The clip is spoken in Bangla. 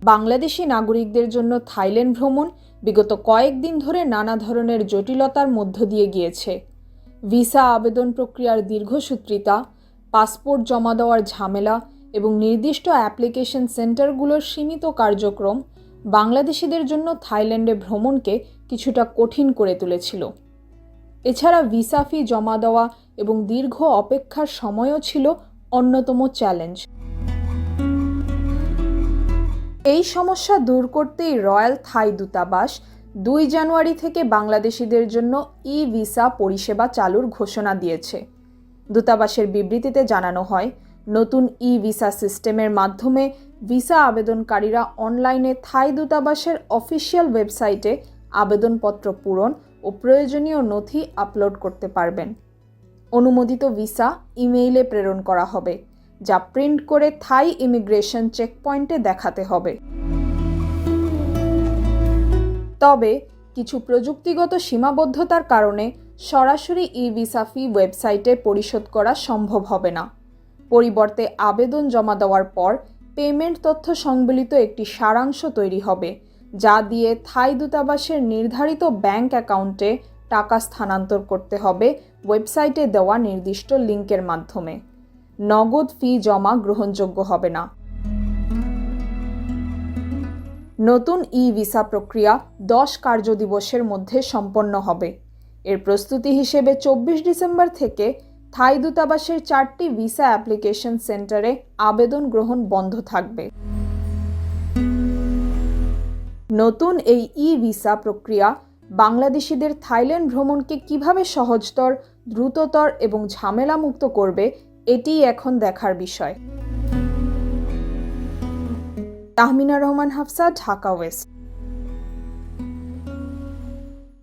বাংলাদেশি নাগরিকদের জন্য থাইল্যান্ড ভ্রমণ বিগত কয়েকদিন ধরে নানা ধরনের জটিলতার মধ্য দিয়ে গিয়েছে। ভিসা আবেদন প্রক্রিয়ার দীর্ঘসূত্রিতা, পাসপোর্ট জমা দেওয়ার ঝামেলা এবং নির্দিষ্ট অ্যাপ্লিকেশন সেন্টারগুলোর সীমিত কার্যক্রম বাংলাদেশিদের জন্য থাইল্যান্ডে ভ্রমণকে কিছুটা কঠিন করে তুলেছিল। এছাড়া ভিসা ফি জমা দেওয়া এবং দীর্ঘ অপেক্ষার সময়ও ছিল অন্যতম চ্যালেঞ্জ। এই সমস্যা দূর করতেই রয়্যাল থাই দূতাবাস 2 জানুয়ারি থেকে বাংলাদেশিদের জন্য ই-ভিসা পরিষেবা চালুর ঘোষণা দিয়েছে। দূতাবাসের বিবৃতিতে জানানো হয়, নতুন ই-ভিসা সিস্টেমের মাধ্যমে ভিসা আবেদনকারীরা অনলাইনে থাই দূতাবাসের অফিসিয়াল ওয়েবসাইটে আবেদনপত্র পূরণ ও প্রয়োজনীয় নথি আপলোড করতে পারবেন। অনুমোদিত ভিসা ইমেইলে প্রেরণ করা হবে, যা প্রিন্ট করে থাই ইমিগ্রেশন চেকপয়েন্টে দেখাতে হবে। তবে কিছু প্রযুক্তিগত সীমাবদ্ধতার কারণে সরাসরি ই-ভিসা ফি ওয়েবসাইটে পরিশোধ করা সম্ভব হবে না। পরিবর্তে আবেদন জমা দেওয়ার পর পেমেন্ট তথ্য সংবলিত একটি সারাংশ তৈরি হবে, যা দিয়ে থাই দূতাবাসের নির্ধারিত ব্যাংক অ্যাকাউন্টে টাকা স্থানান্তর করতে হবে ওয়েবসাইটে দেওয়া নির্দিষ্ট লিঙ্কের মাধ্যমে। নগদ ফি জমা গ্রহণযোগ্য হবে না। নতুন ই-ভিসা প্রক্রিয়া 10 কার্যদিবসের মধ্যে সম্পন্ন হবে। এর প্রস্তুতি হিসেবে 24 ডিসেম্বর থেকে থাই দূতাবাসের 4টি ভিসা অ্যাপ্লিকেশন সেন্টারে আবেদন গ্রহণ বন্ধ থাকবে। নতুন এই ই-ভিসা প্রক্রিয়া বাংলাদেশিদের থাইল্যান্ড ভ্রমণকে কিভাবে সহজতর, দ্রুততর এবং ঝামেলামুক্ত করবে, এটিই এখন দেখার বিষয়। তাহমিনা রহমান হাফসা, ঢাকা ওয়েস্ট।